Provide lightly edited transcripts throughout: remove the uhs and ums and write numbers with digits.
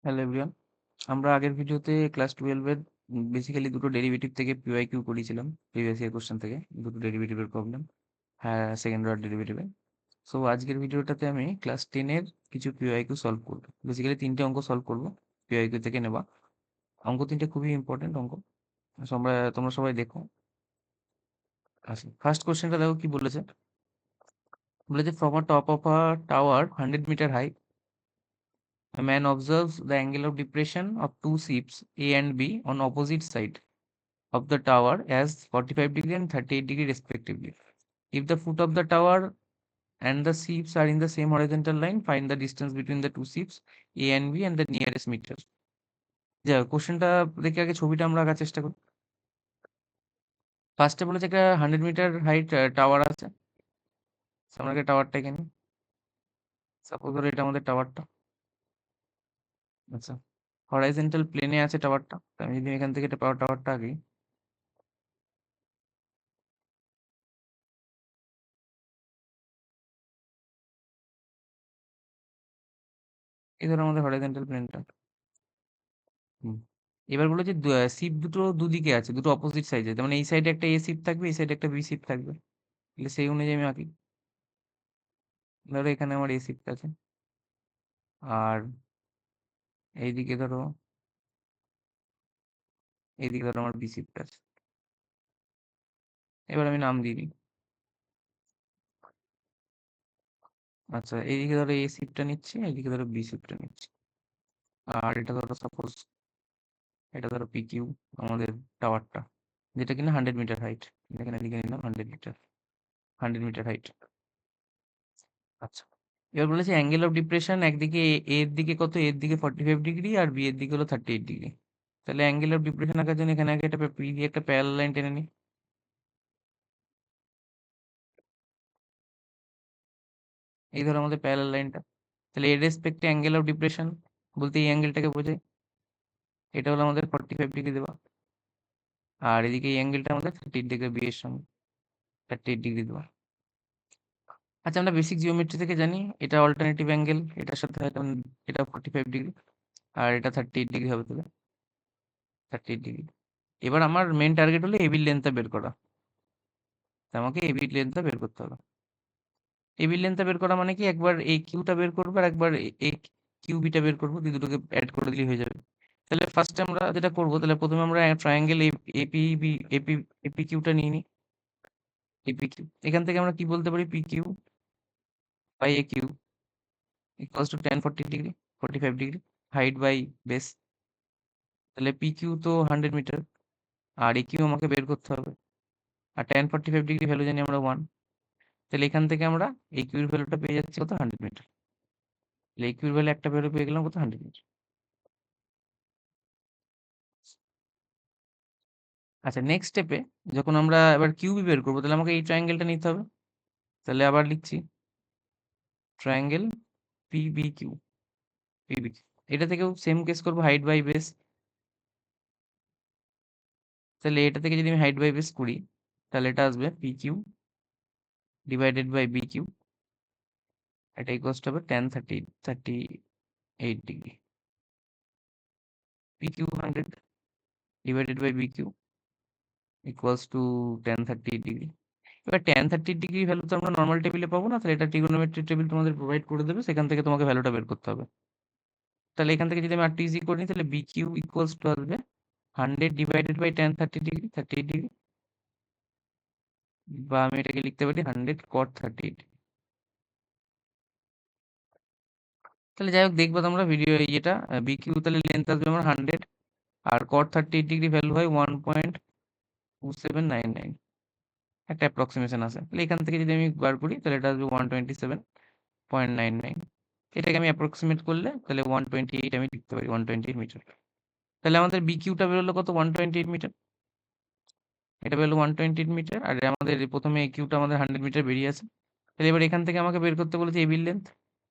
Hello everyone, আমরা আগের ভিডিওতে ক্লাস 12 এর বেসিক্যালি দুটো ডেরিভেটিভ থেকে পিওয়াইকিউ করেছিলাম। প্রিভিয়াস ইয়ার কোশ্চেন থেকে দুটো ডেরিভেটিভের প্রবলেম, হ্যাঁ, সেকেন্ড অর্ডার ডেরিভেটিভে। সো আজকের ভিডিওটাতে আমি ক্লাস 10 এর কিছু পিওয়াইকিউ সলভ করবো। বেসিক্যালি তিনটে অঙ্ক সলভ করবো পিওয়াইকিউ থেকে নেওয়া। অঙ্ক তিনটে খুবই ইম্পর্টেন্ট অঙ্ক। তোমরা সবাই দেখো। আচ্ছা, ফার্স্ট কোশ্চেনটা দেখো কি বলেছে। বলেছে from a top of a tower 100 metre high, a man observes the angle of depression of two ships A and B on opposite side of the tower as 45 degree and 38 degree respectively. If the foot of the tower and the ships are in the same horizontal line, find the distance between the two ships A and B and the nearest meter. যা কোশ্চেনটা দেখে আগে ছবিটা আমরা আঁকার চেষ্টা করি। ফার্স্টে বলেছে একটা 100 মিটার হাইট টাওয়ার আছে। আমরা একটা টাওয়ারটা এখানে সাপোজ ধরো এটা আমাদের টাওয়ারটা। আচ্ছা, হরাইজন্টাল প্লেনে আছে টাওয়ারটা। আমি যদি এখান থেকে এটা টাওয়ারটা আঁকি, এই ধরো আমাদের হরাইজন্টাল প্লেনটা। হুম। এবার বলেছে শিপ দুটো দুদিকে আছে, দুটো অপোজিট সাইডে। তার মানে এই সাইডে একটা এ শিপ থাকবে, এই সাইডে একটা বি শিপ থাকবে। তাহলে সেই অনুযায়ী আমি আঁকি। ধরো এখানে আমার এ শিফট আছে, আর এইদিকে ধরো আমার বি শিফট আছে। এবার আমি নাম দিয়ে দিই। আচ্ছা, এইদিকে ধরো এ শিফটটা নিচ্ছি, এইদিকে ধরো বি শিফটটা নিচ্ছি। আর এটা ধরো সাপোজ এটা ধরো পি কিউ, আমাদের টাওয়ারটা, যেটা কিনা 100 মিটার হাইট। এখানে লিখে নিলাম 100 মিটার হাইট। আচ্ছা, এবার বলেছে অ্যাঙ্গেল অফ ডিপ্রেশন একদিকে এ এর দিকে কত, এর দিকে 45 ডিগ্রি আর বি এর দিকে হলো 38 ডিগ্রি। তাহলে অ্যাঙ্গেল অফ ডিপ্রেশন আঁকার জন্য এখানে আগে একটা পি দিয়ে একটা প্যারালাল লাইন টেনে নিই। এই ধরো আমাদের প্যারালাল লাইনটা। তাহলে এর রেসপেক্টে অ্যাঙ্গেল অফ ডিপ্রেশন বলতে এই অ্যাঙ্গেলটাকে বোঝায়। এটা হলো আমাদের 45 ডিগ্রি দেওয়া, আর এদিকে এই অ্যাঙ্গেলটা আমাদের 38 ডিগ্রি, বি এর সঙ্গে 38 ডিগ্রি দেওয়া। আচ্ছা, আমরা বেসিক জিওমেট্রি থেকে জানি এটা অল্টারনেটিভ অ্যাঙ্গেল, এটার সাথে হয়তো এটা 45 ডিগ্রি আর এটা 38 ডিগ্রি হবে, তাহলে 38 ডিগ্রি। এবার আমার মেন টার্গেট হলো এবির লেন্থটা বের করা। তা আমাকে এবির লেন্থটা বের করতে হবে। এবির লেন্থটা বের করা মানে কি, একবার এই কিউটা বের করবো আর একবার এই কিউবিটা বের করবো, দুটোকে অ্যাড করে দিলেই হয়ে যাবে। তাহলে ফার্স্টে আমরা যেটা করবো, তাহলে প্রথমে আমরা ট্রায়াঙ্গেল এপিবি এপি এপি কিউটা নিয়ে নিই। এপি কিউ এখান থেকে আমরা কি বলতে পারি, P Q by A Q equals to tan 40 degree 45 degree height by base. তাহলে পি কিউ তো 100 মিটার, আর এ কিউ আমাকে বের করতে হবে। আর tan 45 ডিগ্রি ভ্যালু জানি আমরা 1। তাহলে এখান থেকে আমরা এ কিউর ভ্যালুটা পেয়ে যাচ্ছি কত, 100 মিটার। তাহলে এ কিউর ভ্যালু একটা ভ্যালু পেয়ে গেলাম কত, 100 মিটার। আচ্ছা, নেক্সট স্টেপে যখন আমরা এবার কিউবি বের করবো, তাহলে আমাকে এই ট্রায়াঙ্গেলটা নিতে হবে। তাহলে আবার লিখছি ট্রায়াঙ্গেল পিবিকিউ। পিবিকিউ এটা থেকেও সেম কেস করবো, হাইট বাই বেস। তাহলে এটা থেকে যদি আমি হাইট বাই বেস করি, তাহলে এটা আসবে P Q divided by B Q. এটা ইকুয়ালস হবে tan 38 degree. P Q 100 divided by B Q equals to tan 38 degree. এবার tan 38 ডিগ্রি ভ্যালু তো আমরা নর্মাল টেবিলে পাবো না, তাহলে এটা ট্রিগোনোমেট্রি টেবিল তোমাদের প্রোভাইড করে দেবে, সেখান থেকে তোমাকে ভ্যালুটা বের করতে হবে। তাহলে এখান থেকে যদি আমি আর টি ইজি করে নিই, তাহলে বি কিউ ইকুয়ালস টু আসবে 100 divided by tan 30 degree 38 degree, বা আমি এটাকে লিখতে পারি 100 cot 38। তাহলে যাই হোক, দেখবো তোমরা ভিডিও ইয়েটা বি কিউ তাহলে লেন্থ আসবে আমার 100, আর cot 38 ডিগ্রি ভ্যালু হয় 1.2799, একটা অ্যাপ্রক্সিমেশন আছে। তাহলে এখান থেকে যদি আমি বার করি, তাহলে এটা আসবে 127.99। এটাকে আমি অ্যাপ্রক্সিমেট করলে তাহলে 128 আমি লিখতে পারি, 128 মিটার। তাহলে আমাদের বি কিউটা বেরোলো কত, 128 মিটার। এটা বেরোলো 128 মিটার, আর আমাদের প্রথমে এ কিউটা আমাদের 100 মিটার বেরিয়ে আছে। তাহলে এবার এখান থেকে আমাকে বের করতে বলেছে এবির লেন্থ।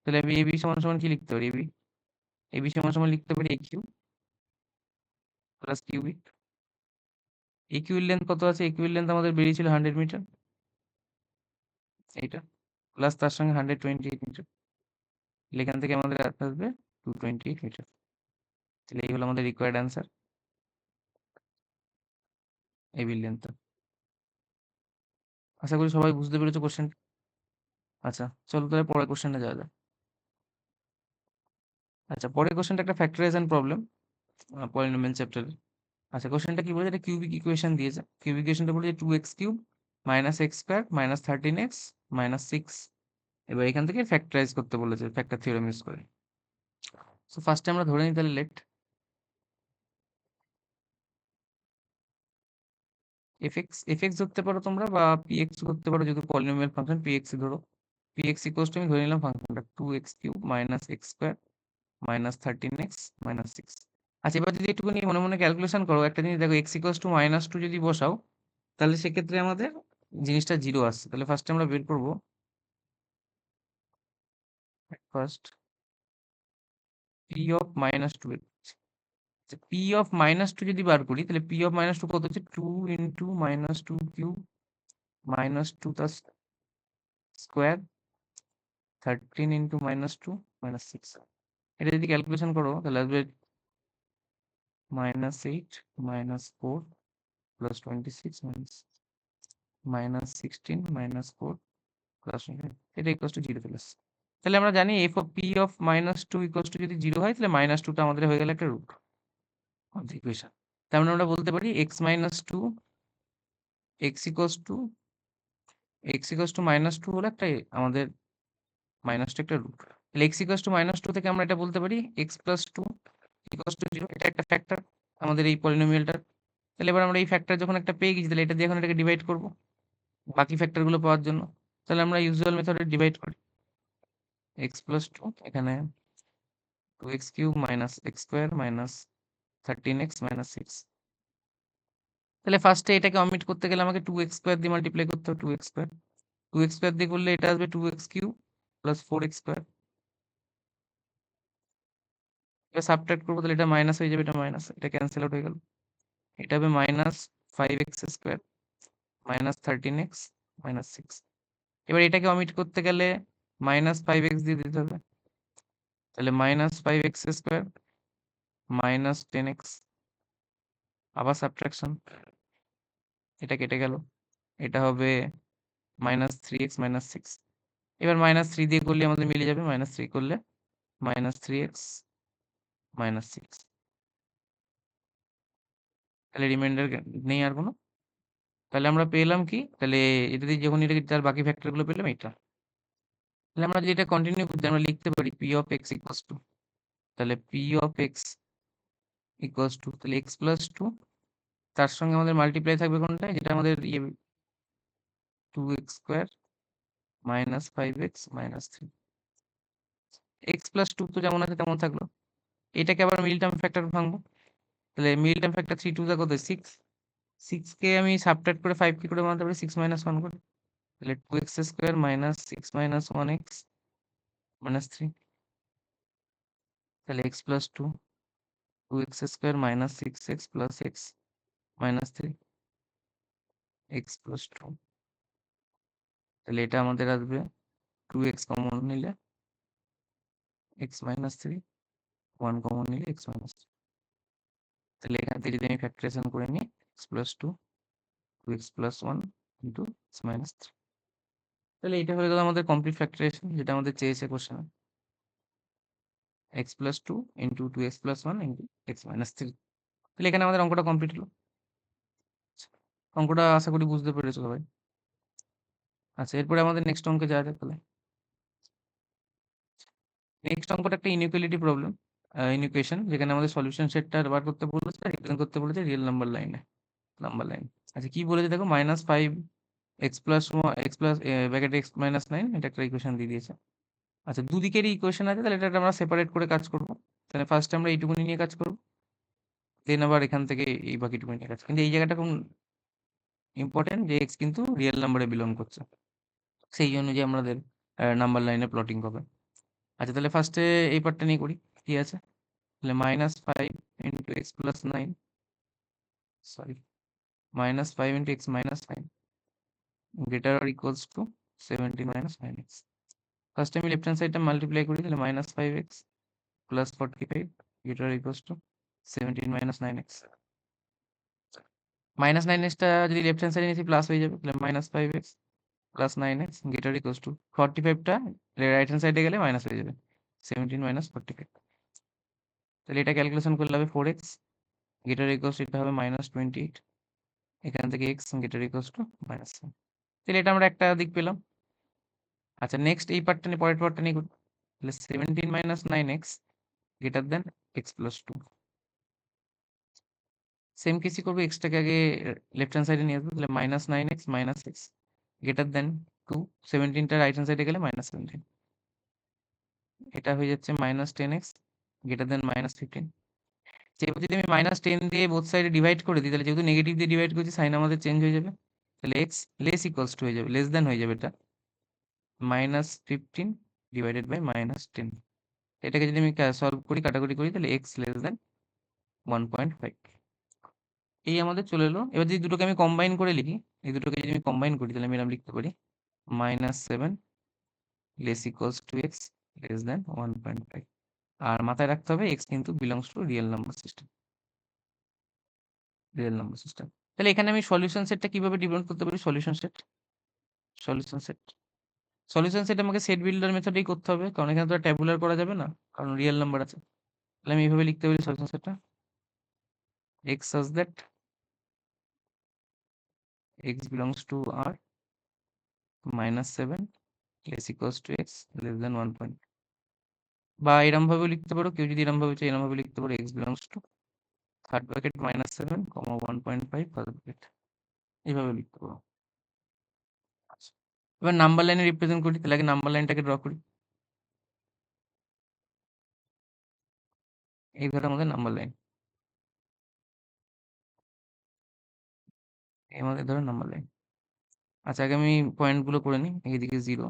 তাহলে আমি এবি সমান সমান কি লিখতে পারি, এবি সমান সমান লিখতে পারি এ কিউ প্লাস কিউবি। এ কিউর লেন্থ কত আছে, এ কিউর লেন্থ আমাদের বেরিয়েছিল 100 মিটার, এইটা প্লাস তার সঙ্গে 128 মিটার। এখান থেকে আমাদের আসবে 228 মিটার। তাহলে এই হলো আমাদের রিকোয়ার্ড অ্যান্সার, এবি লেন্থ। আশা করি সবাই বুঝতে পেরেছো কোশ্চেন। আচ্ছা চলো তাহলে পরের কোশ্চেনটা যাওয়া যাক। আচ্ছা পরের কোশ্চেনটা একটা ফ্যাক্টরাইজেশন প্রবলেম, পলিনোমিয়াল চ্যাপ্টারে। আচ্ছা কোশ্চেনটা কি বলেছে, এটা কিউবিক ইকুয়েশন দিয়েছে। কিউবিক ইকুয়েশনটা বলেছে 2x cube minus x square minus 13x minus 6। এবার এখান থেকে ফ্যাক্টরাইজ করতে বলেছে ফ্যাক্টর থিওরেম ইউজ করে। সো ফার্স্টে আমরা ধরে নিই তাহলে লেট এফএক্স ধরতে পারো তোমরা, বা পিএক্স ধরতে পারো, যেহেতু পলিনোমিয়াল ফাংশন পিএক্স ধরো। পিএক্স ইকুয়ালস টু আমি ধরে নিলাম ফাংশনটা 2x cube minus x square minus 13x minus 6। আচ্ছা এবার যদি একটুখানি মনে মনে ক্যালকুলেশন করো, একটা জিনিস দেখো, এক্স ইকুয়ালস টু -2 যদি বসাও, তাহলে সেক্ষেত্রে আমাদের জিনিসটা 0 আসছে। তাহলে ফার্স্টে আমরা বের করবো first P of -2। P of -2 যদি বার করি, তাহলে পি অফ -2 কত হচ্ছে, 2 ইন্টু -2 কিউব -2 তার স্কোয়ার 13 ইন্টু -2 -6। এটা যদি ক্যালকুলেশন করো তাহলে আসবে -8 -4 প্লাস 26 -16 -4 প্লাস, এটা ইকুয়ালস টু 0 চলে আসছে। তাহলে আমরা জানি F of P of -2 equals to যদি 0 হয়, তাহলে -2টা আমাদের হয়ে গেল একটা রুট অফ দ্য ইকুয়েশন। তার মানে আমরা বলতে পারি x-2 x ইকুয়ালস টু -2 হলো একটা আমাদের -2 একটা রুট। তাহলে x ইকুয়ালস টু -2 থেকে আমরা এটা বলতে পারি x প্লাস 2 ইকুয়ালস টু 0। এটা একটা ফ্যাক্টর আমাদের এই পলিনোমিয়ালটার। তাহলে এবার আমরা এই ফ্যাক্টর যখন একটা পেয়ে গেছি, তাহলে এটা দিয়ে এখন এটাকে ডিভাইড করব বাকি ফ্যাক্টরগুলো পাওয়ার জন্য। তাহলে আমরা ইউজুয়াল মেথডে ডিভাইড করি, x প্লাস 2 এখানে 2x cube minus x square minus 13x minus 6। তাহলে ফার্স্টে এটাকে অমিট করতে গেলে আমাকে 2x স্কোয়ার দিয়ে মাল্টিপ্লাই করতে হবে, 2x স্কোয়ার 2x স্কোয়ার দিয়ে করলে এটা আসবে 2x cube plus 4x square. এবার সাবট্রাক্ট করবো, তাহলে এটা মাইনাস হয়ে যাবে, এটা মাইনাস, এটা ক্যান্সেল আউট হয়ে গেল। এটা হবে -5x square minus 13x minus 6। এবার এটাকে অমিট করতে গেলে -5x দিয়ে দিতে হবে, তাহলে -5x স্কোয়ার মাইনাস 10x, আবার সাবট্রাকশন, এটা কেটে গেল, এটা হবে -3x মাইনাস 6। এবার -3 দিয়ে করলে আমাদের মিলে যাবে, -3 করলে -3x মাইনাস 6। তাহলে রিমাইন্ডার নেই আর কোনো। তাহলে আমরা পেলাম কি, তাহলে এটা দিয়ে যখন এটা তার বাকি ফ্যাক্টরগুলো পেলাম এটা। তাহলে আমরা যদি এটা কন্টিনিউ করতে আমরা লিখতে পারি P of X equals to, তাহলে P of X equals to, তাহলে এক্স প্লাস 2 তার সঙ্গে আমাদের মাল্টিপ্লাই থাকবে কোনটা, যেটা আমাদের 2x square minus 5x minus 3। X plus 2 তো যেমন আছে তেমন থাকলো। এটাকে আবার মিডল টার্ম ফ্যাক্টর ভাঙবো, তাহলে মিডল টার্ম ফ্যাক্টর 3 2 কত 6, 6 কে আমি সাবট্রাক্ট করে 5 কি করে বানাতে পারি, 6 মাইনাস 1 করে, তাহলে 2x square minus 6 minus 1x minus 3। তাহলে x plus 2 2x square minus 6x plus x minus 3 x plus 2। তাহলে এটা আমাদের আসবে 2x কমন নিলে x মাইনাস 3, 1 কমন নিলে x মাইনাস 3। তাহলে এখান থেকে যদি আমি ফ্যাক্টরাইজেশন করে নিই, x plus 2 2x plus 1 into x minus 3। তাহলে এটা হয়ে গেল আমাদের কমপ্লিট ফ্যাক্টরাইজেশন, যেটা আমাদের চেয়েছে কোশ্চেনে, x plus 2 into 2x plus 1 into x minus 3। তাহলে এখানে আমাদের অঙ্কটা কমপ্লিট হলো। অঙ্কটা আশা করি বুঝতে পেরেছো সবাই। আচ্ছা এরপরে আমাদের নেক্সট অঙ্কে যাওয়া যাক। তাহলে নেক্সট অঙ্কটা একটা ইনইকুয়ালিটি প্রবলেম, ইনইকুয়েশন, যেখানে আমাদের সলিউশন সেটটা বার করতে বলেছে, রিপ্রেজেন্ট করতে বলেছে রিয়েল নাম্বার লাইনে, নাম্বার লাইন। আচ্ছা কি বলেছে দেখো, -5 x plus x plus bracket x minus 9, এটা একটা ইকুয়েশন দিয়ে দিয়েছে। আচ্ছা দুদিকেরই ইকুয়েশন আছে, তাহলে এটা আমরা সেপারেট করে কাজ করব। তাহলে ফার্স্ট আমরা এইটুকুনি নিয়ে কাজ করব, দেন আবার এখান থেকে এই বাকিটুকু নিয়ে কাজ। কিন্তু এই জায়গাটা কোন ইম্পর্টেন্ট, যে x কিন্তু রিয়েল নাম্বারে বিলং করছে, সেই জন্য যে আমাদের নাম্বার লাইনে প্লটিং হবে। আচ্ছা তাহলে ফার্স্টে এই পার্টটা নিয়ে করি, কি আছে, তাহলে -5 into X plus 9, sorry -5 into X minus 9 greater আর equals to 17 minus 9x। First আমি লেফট হ্যান্ড সাইডটা মাল্টিপ্লাই করি, তাহলে -5x plus 45 greater equals to 17 minus 9x. minus 9x টা যদি লেফট হ্যান্ড সাইডে নিয়েছি প্লাস হয়ে যাবে, তাহলে minus 5x plus 9x greater equals to 45 টা রাইট হ্যান্ড সাইডে গেলে মাইনাস হয়ে যাবে, 17 minus 45। তাহলে এটা ক্যালকুলেশন করলে হবে 4x greater equals to এটা হবে minus 28, এখান থেকে x greater equals to minus 7। তাহলে এটা আমরা একটা দিক পেলাম। আচ্ছা নেক্সট এই পার্টটা নিয়ে পরের পার্টটা নিয়ে করি। তাহলে 17 minus 9x greater than x plus 2। Same কেসই করবো, এক্সটাকে আগে লেফট হ্যান্ড সাইডে নিয়ে আসবো, তাহলে minus 9x minus X greater than 2, 17টা রাইট হ্যান্ড সাইডে গেলে মাইনাস 17, এটা হয়ে যাচ্ছে minus 10x greater than minus 15। এবার যদি আমি মাইনাস 10 দিয়ে বোথ সাইডে ডিভাইড করে দিই, তাহলে যেহেতু নেগেটিভ দিয়ে ডিভাইড করছি সাইন আমাদের চেঞ্জ হয়ে যাবে, তাহলে এক্স লেস ইকুয়ালস টু হয়ে যাবে, লেস দেন হয়ে যাবে এটা, মাইনাস 15 ডিভাইডেড বাই মাইনাস 10। এটাকে যদি আমি সলভ করি কাটাকুটি করি, তাহলে এক্স লেস দেন 1.5। এই আমাদের চলে এলো। এবার যদি দুটোকে আমি কম্বাইন করে লিখি, এই দুটোকে যদি আমি কম্বাইন করি, তাহলে আমি এরকম লিখতে পারি -7 less equals to X less দেন 1.5। আর মাথায় রাখতে হবে এক্স কিন্তু belongs to real number system, real number system. তাহলে এখানে আমি সলিউশন সেটটা কিভাবে ডিফাইন করতে পারি? Solution set, solution set, solution set আমাকে সেট বিল্ডার মেথডেই করতে হবে, কারণ এখানে তো ট্যাবুলার করা যাবে না, কারণ রিয়েল নাম্বার আছে। তাহলে আমি এইভাবে লিখতে পারি সলিউশন সেটটা, X such that X belongs to R -7 less equals to X less than 1. বা এরম ভাবে লিখতে পারো, কেউ যদি এরম ভাবে চাই এরম ভাবে লিখতে পারো, x belongs two third bracket -7 কমা 1.5 ফার্স্ট ব্র্যাকেট, এইভাবে লিখতে পারো। আচ্ছা, এবার নাম্বার লাইনে রিপ্রেজেন্ট করি, তাহলে আগে নাম্বার লাইনটাকে ড্র করি। এই ধরো আমাদের নাম্বার লাইন, এই আমাদের ধরো নাম্বার লাইন। আচ্ছা আগে আমি পয়েন্ট গুলো করে নিই, এইদিকে 0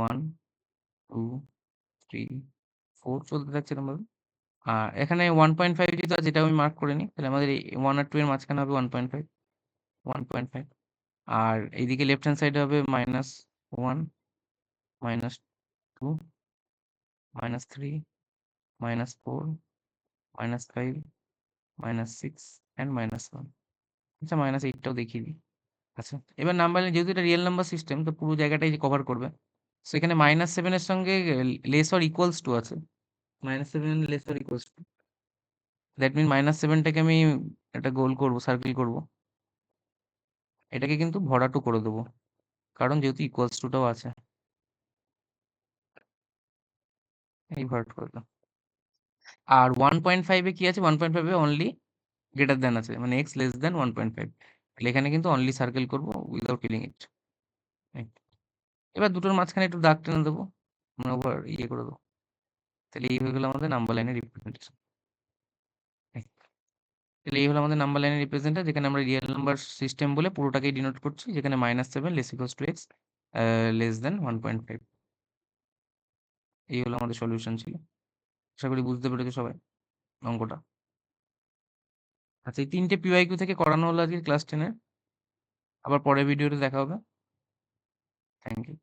1 2 3 4 চলতে থাকছে এরকম ভাবে। আর এখানে 1.5 যেটা যেটা আমি মার্ক করে নিই, তাহলে আমাদের 1 আর 2 এর মাঝখানে হবে 1.5, 1.5। আর এইদিকে লেফট হ্যান্ড সাইডে হবে -1 -2 -3 -4 -5 -6 and -1। আচ্ছা -8 টাও দেখিয়ে দিই। আচ্ছা এবার নাম্বার লাইন, যেহেতু এটা রিয়েল নাম্বার সিস্টেম, তো পুরো জায়গাটাই কভার করবে। সো এখানে -7 এর সঙ্গে লেস অর ইকুয়ালস টু আছে, -7 less or equals to, that mean -7টাকে আমি একটা গোল করব, সার্কেল করব, এটাকে কিন্তু ভরাটু করে দেবো, কারণ যেহেতু ইকুয়ালস টুটাও আছে, এই ভরাট করে দিলাম। আর 1.5 এ কি আছে? 1.5 এ অনলি গ্রেটার দ্যান আছে, মানে এক্স লেস দ্যান 1.5, তাহলে এখানে কিন্তু অনলি সার্কেল করব উইদাউট কিলিং ইট। এবার দুটোর মাঝখানে একটু দাগ টেনে দেবো, মানে ওভার ইয়ে করে দেবো, তাহলে এই হয়ে গেল আমাদের নাম্বার লাইনের রিপ্রেজেন্টেশন। তাহলে এই হলো আমাদের নাম্বার লাইনের রিপ্রেজেন্টেশন, যেখানে আমরা রিয়েল নাম্বার সিস্টেম বলে পুরোটাকেই ডিনোট করছি, যেখানে -7 less equals to X less দেন 1.5। এই হলো আমাদের সলিউশন ছিল। আশা করি বুঝতে পেরেছো সবাই অঙ্কটা। আচ্ছা এই 3টে পিওয়াইকিউ থেকে করানো হলো আজকে ক্লাস 10 এর। আবার পরের ভিডিওতে দেখা হবে। Thank you.